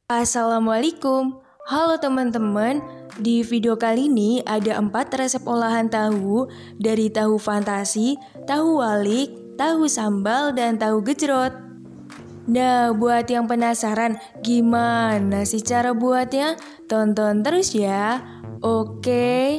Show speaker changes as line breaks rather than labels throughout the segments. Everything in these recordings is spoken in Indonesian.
Assalamualaikum. Halo teman-teman, di video kali ini ada 4 resep olahan tahu dari tahu fantasi, tahu walik, tahu sambal, dan tahu gejrot. Nah, buat yang penasaran gimana sih cara buatnya? Tonton terus ya. Oke.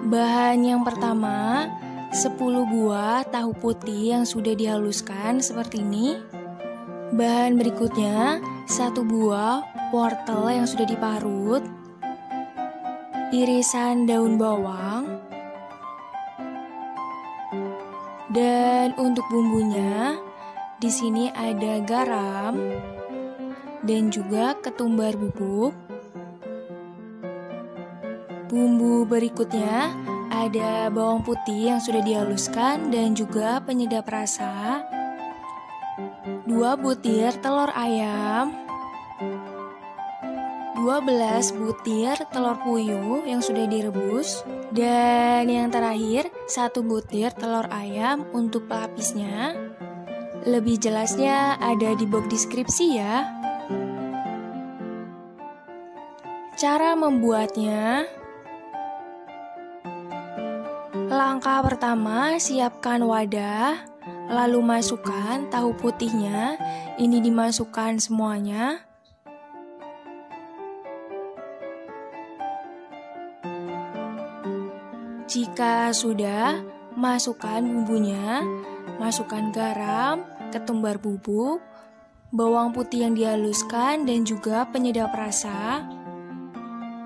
Bahan yang pertama, 10 buah tahu putih yang sudah dihaluskan seperti ini. Bahan berikutnya, 1 buah wortel yang sudah diparut, irisan daun bawang, dan untuk bumbunya, di sini ada garam dan juga ketumbar bubuk. Bumbu berikutnya ada bawang putih yang sudah dihaluskan dan juga penyedap rasa, 2 butir telur ayam, 12 butir telur puyuh yang sudah direbus, dan yang terakhir 1 butir telur ayam untuk pelapisnya. Lebih jelasnya ada di box deskripsi ya. Cara membuatnya, langkah pertama, siapkan wadah, lalu masukkan tahu putihnya. Ini dimasukkan semuanya. Jika sudah, masukkan bumbunya, masukkan garam, ketumbar bubuk, bawang putih yang dihaluskan, dan juga penyedap rasa.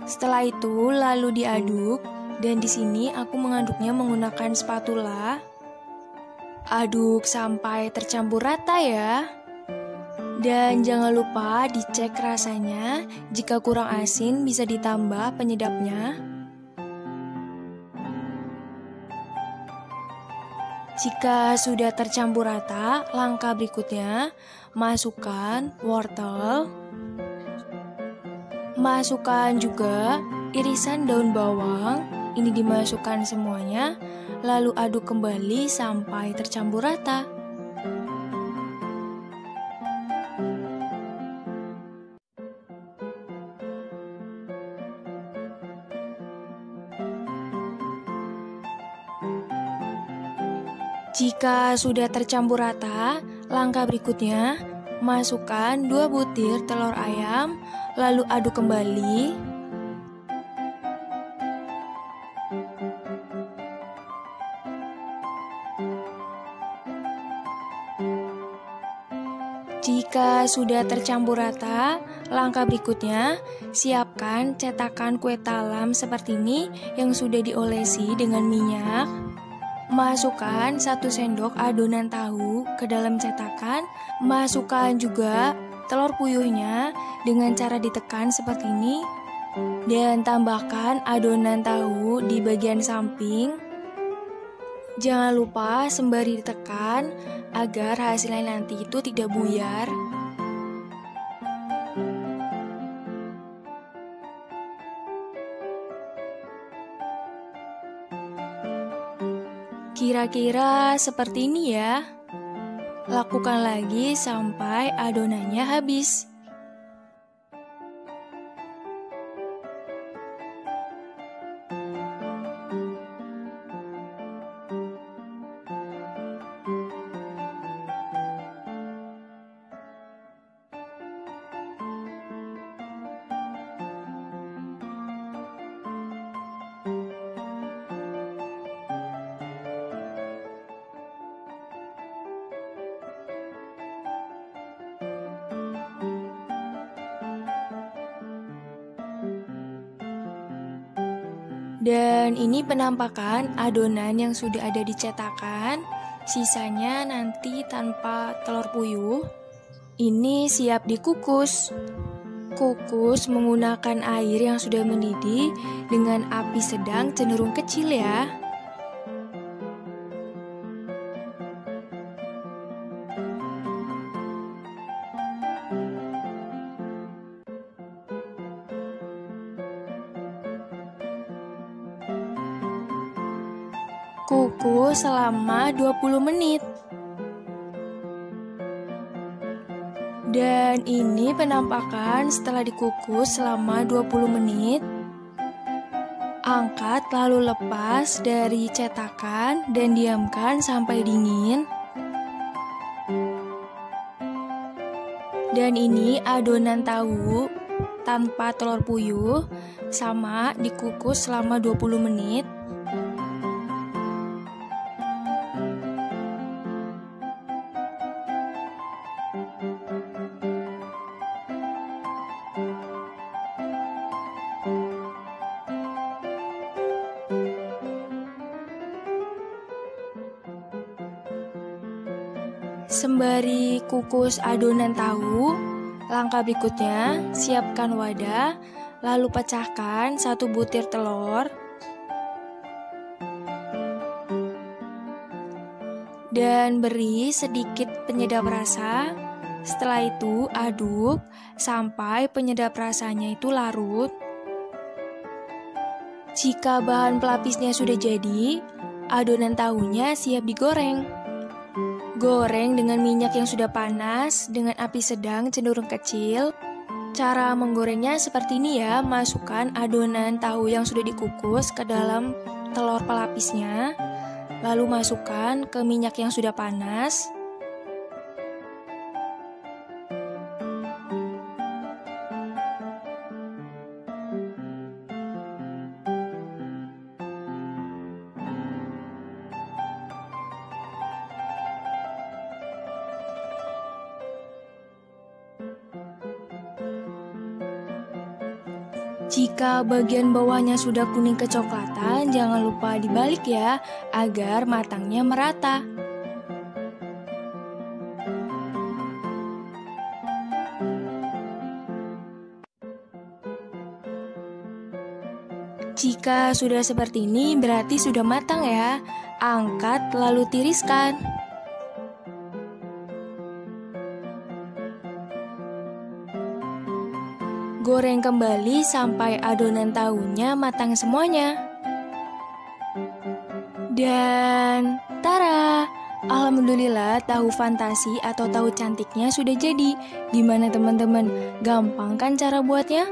Setelah itu lalu diaduk, dan di sini aku mengaduknya menggunakan spatula. Aduk sampai tercampur rata ya. Dan jangan lupa dicek rasanya, jika kurang asin bisa ditambah penyedapnya. Jika sudah tercampur rata, langkah berikutnya masukkan wortel. Masukkan juga irisan daun bawang, ini dimasukkan semuanya, lalu aduk kembali sampai tercampur rata. Jika sudah tercampur rata, langkah berikutnya masukkan 2 butir telur ayam, lalu aduk kembali. Jika sudah tercampur rata, langkah berikutnya siapkan cetakan kue talam seperti ini yang sudah diolesi dengan minyak. Masukkan 1 sendok adonan tahu ke dalam cetakan. Masukkan juga telur puyuhnya dengan cara ditekan seperti ini. Dan tambahkan adonan tahu di bagian samping. Jangan lupa sembari ditekan agar hasilnya nanti itu tidak buyar. Kira-kira seperti ini ya. Lakukan lagi sampai adonannya habis. Dan ini penampakan adonan yang sudah ada di cetakan. Sisanya nanti tanpa telur puyuh, ini siap dikukus. Kukus menggunakan air yang sudah mendidih dengan api sedang cenderung kecil ya. Kukus selama 20 menit. Dan ini penampakan setelah dikukus selama 20 menit. Angkat lalu lepas dari cetakan dan diamkan sampai dingin. Dan ini adonan tahu tanpa telur puyuh, sama dikukus selama 20 menit. Sembari kukus adonan tahu, langkah berikutnya siapkan wadah, lalu pecahkan 1 butir telur. Dan beri sedikit penyedap rasa. Setelah itu aduk sampai penyedap rasanya itu larut. Jika bahan pelapisnya sudah jadi, adonan tahunya siap digoreng. Goreng dengan minyak yang sudah panas dengan api sedang cenderung kecil. Cara menggorengnya seperti ini ya, masukkan adonan tahu yang sudah dikukus ke dalam telur pelapisnya. Lalu masukkan ke minyak yang sudah panas. Jika bagian bawahnya sudah kuning kecoklatan, jangan lupa dibalik ya, agar matangnya merata. Jika sudah seperti ini, berarti sudah matang ya. Angkat lalu tiriskan. Goreng kembali sampai adonan tahunya matang semuanya. Dan tara! Alhamdulillah tahu fantasi atau tahu cantiknya sudah jadi. Gimana teman-teman? Gampang kan cara buatnya?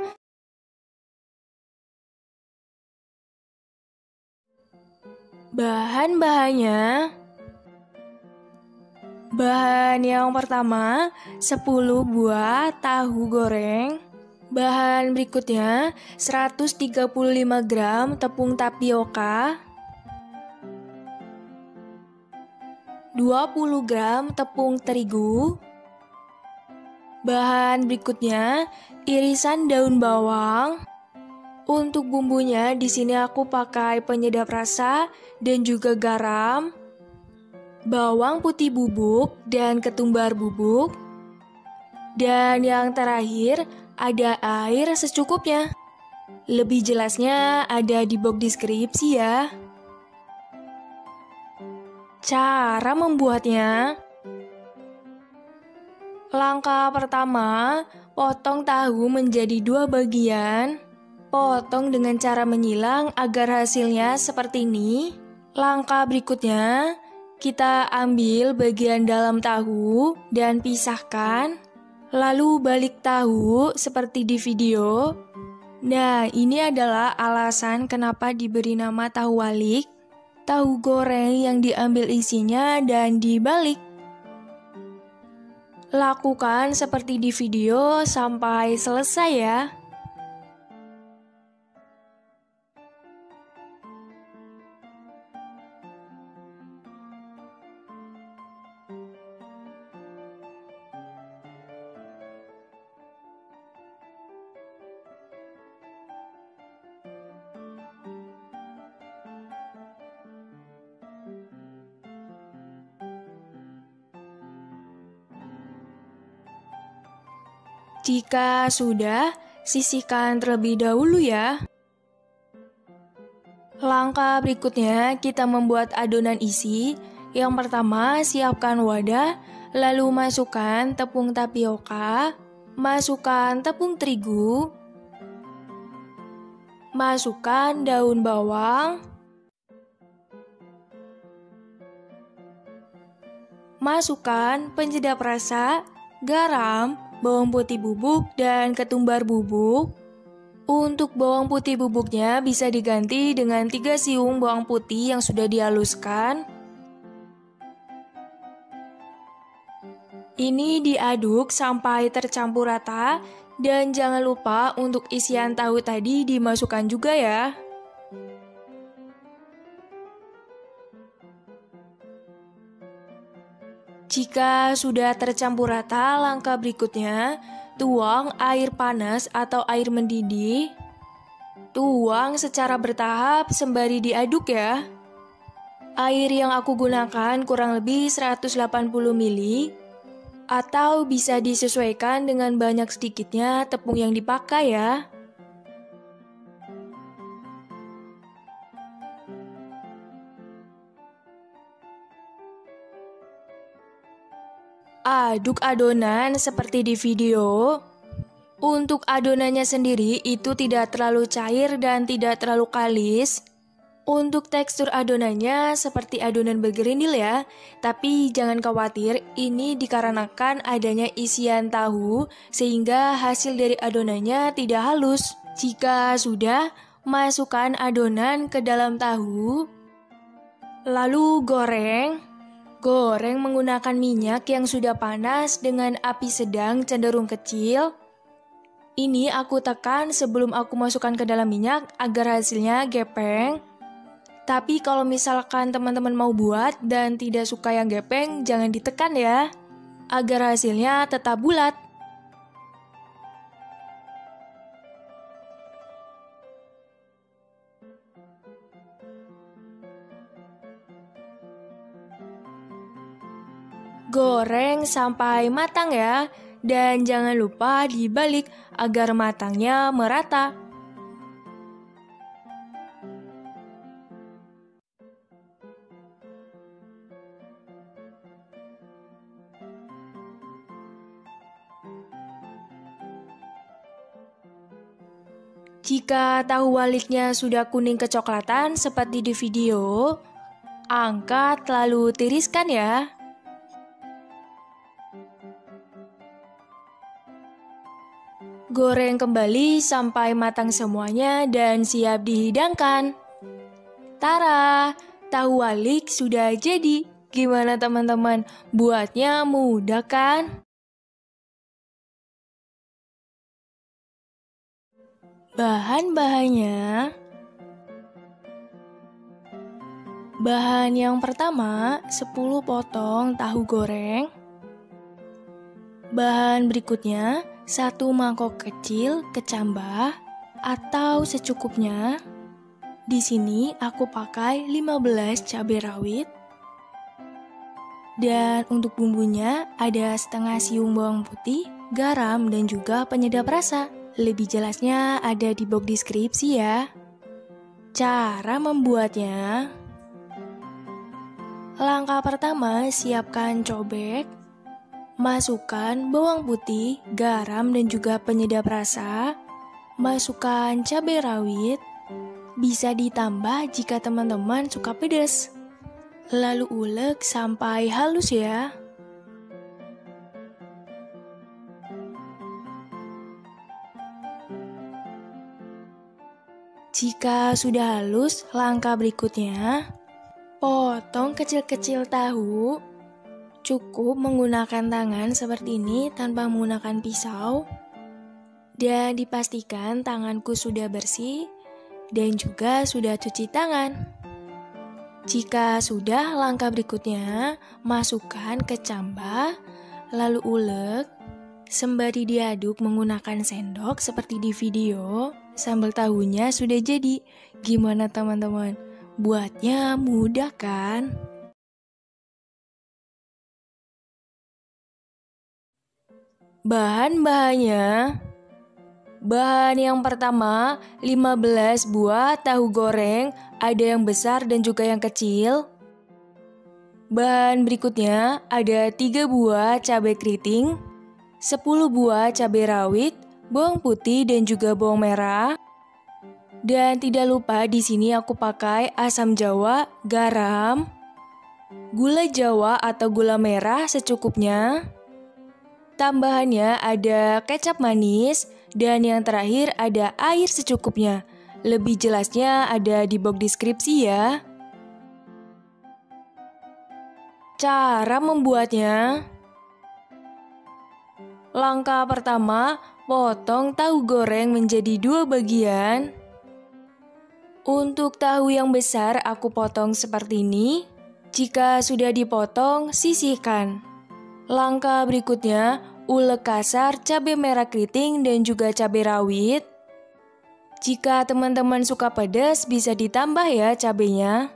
Bahan-bahannya. Bahan yang pertama, 10 buah tahu goreng. Bahan berikutnya, 135 gram tepung tapioka, 20 gram tepung terigu. Bahan berikutnya, irisan daun bawang. Untuk bumbunya, di sini aku pakai penyedap rasa dan juga garam, bawang putih bubuk dan ketumbar bubuk. Dan yang terakhir, ada air secukupnya. Lebih jelasnya ada di box deskripsi ya. Cara membuatnya. Langkah pertama, potong tahu menjadi 2 bagian. Potong dengan cara menyilang agar hasilnya seperti ini. Langkah berikutnya, kita ambil bagian dalam tahu dan pisahkan. Lalu balik tahu seperti di video. Nah, ini adalah alasan kenapa diberi nama tahu walik. Tahu goreng yang diambil isinya dan dibalik. Lakukan seperti di video sampai selesai ya. Jika sudah, sisihkan terlebih dahulu ya. Langkah berikutnya kita membuat adonan isi. Yang pertama, siapkan wadah, lalu masukkan tepung tapioka, masukkan tepung terigu, masukkan daun bawang, masukkan penyedap rasa, garam, bawang putih bubuk, dan ketumbar bubuk. Untuk bawang putih bubuknya bisa diganti dengan 3 siung bawang putih yang sudah dihaluskan. Ini diaduk sampai tercampur rata dan jangan lupa untuk isian tahu tadi dimasukkan juga ya. Jika sudah tercampur rata, langkah berikutnya tuang air panas atau air mendidih. Tuang secara bertahap sembari diaduk ya. Air yang aku gunakan kurang lebih 180 ml. Atau bisa disesuaikan dengan banyak sedikitnya tepung yang dipakai ya. Aduk adonan seperti di video. Untuk adonannya sendiri itu tidak terlalu cair dan tidak terlalu kalis. Untuk tekstur adonannya seperti adonan bergerindil ya, tapi jangan khawatir, ini dikarenakan adanya isian tahu sehingga hasil dari adonannya tidak halus. Jika sudah, masukkan adonan ke dalam tahu, lalu goreng. Goreng menggunakan minyak yang sudah panas dengan api sedang cenderung kecil. Ini aku tekan sebelum aku masukkan ke dalam minyak agar hasilnya gepeng. Tapi kalau misalkan teman-teman mau buat dan tidak suka yang gepeng, jangan ditekan ya, agar hasilnya tetap bulat. Goreng sampai matang ya, dan jangan lupa dibalik agar matangnya merata. Jika tahu waliknya sudah kuning kecoklatan seperti di video, angkat lalu tiriskan ya. Goreng kembali sampai matang semuanya dan siap dihidangkan. Tara, tahu walik sudah jadi. Gimana teman-teman? Buatnya mudah kan? Bahan-bahannya. Bahan yang pertama, 10 potong tahu goreng. Bahan berikutnya, 1 mangkok kecil kecambah atau secukupnya. Di sini aku pakai 15 cabai rawit. Dan untuk bumbunya ada setengah siung bawang putih, garam, dan juga penyedap rasa. Lebih jelasnya ada di box deskripsi ya. Cara membuatnya. Langkah pertama, siapkan cobek. Masukkan bawang putih, garam, dan juga penyedap rasa. Masukkan cabai rawit. Bisa ditambah jika teman-teman suka pedas. Lalu ulek sampai halus ya. Jika sudah halus, langkah berikutnya, potong kecil-kecil tahu. Cukup menggunakan tangan seperti ini tanpa menggunakan pisau. Dan dipastikan tanganku sudah bersih dan juga sudah cuci tangan. Jika sudah, langkah berikutnya, masukkan kecambah, lalu ulek, sembari diaduk menggunakan sendok seperti di video. Sambal tahunya sudah jadi. Gimana teman-teman? Buatnya mudah kan? Bahan-bahannya. Bahan yang pertama, 15 buah tahu goreng, ada yang besar dan juga yang kecil. Bahan berikutnya, ada 3 buah cabai keriting, 10 buah cabai rawit, bawang putih dan juga bawang merah. Dan tidak lupa di sini aku pakai asam jawa, garam, gula jawa atau gula merah secukupnya. Tambahannya ada kecap manis, dan yang terakhir ada air secukupnya. Lebih jelasnya ada di box deskripsi ya. Cara membuatnya. Langkah pertama, potong tahu goreng menjadi 2 bagian. Untuk tahu yang besar aku potong seperti ini. Jika sudah dipotong, sisihkan. Langkah berikutnya, ulek kasar cabai merah keriting dan juga cabai rawit. Jika teman-teman suka pedas, bisa ditambah ya cabainya.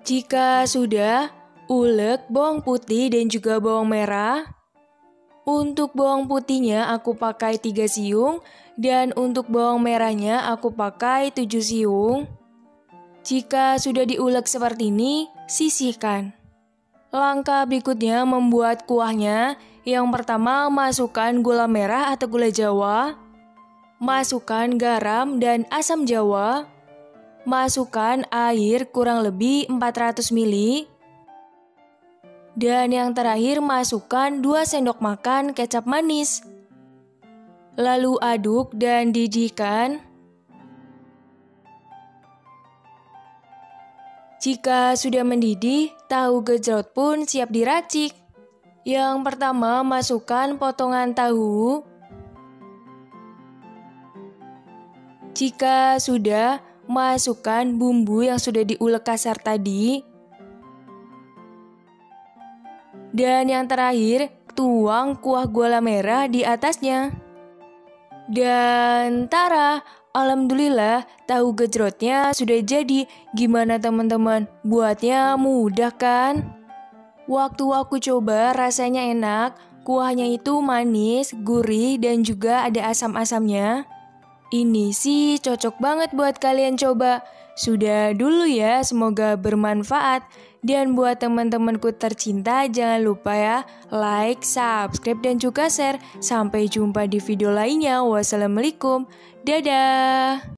Jika sudah, ulek bawang putih dan juga bawang merah. Untuk bawang putihnya aku pakai 3 siung, dan untuk bawang merahnya aku pakai 7 siung. Jika sudah diulek seperti ini, sisihkan. Langkah berikutnya membuat kuahnya. Yang pertama, masukkan gula merah atau gula jawa. Masukkan garam dan asam jawa. Masukkan air kurang lebih 400 ml. Dan yang terakhir, masukkan 2 sendok makan kecap manis. Lalu aduk dan didihkan. Jika sudah mendidih, tahu gejrot pun siap diracik. Yang pertama, masukkan potongan tahu. Jika sudah, masukkan bumbu yang sudah diulek kasar tadi. Dan yang terakhir, tuang kuah gula merah di atasnya. Dan tara! Alhamdulillah, tahu gejrotnya sudah jadi. Gimana teman-teman? Buatnya mudah kan? Waktu aku coba rasanya enak, kuahnya itu manis, gurih, dan juga ada asam-asamnya. Ini sih cocok banget buat kalian coba. Sudah dulu ya, semoga bermanfaat. Dan buat teman-temanku tercinta, jangan lupa ya, like, subscribe, dan juga share. Sampai jumpa di video lainnya. Wassalamualaikum. Dadah!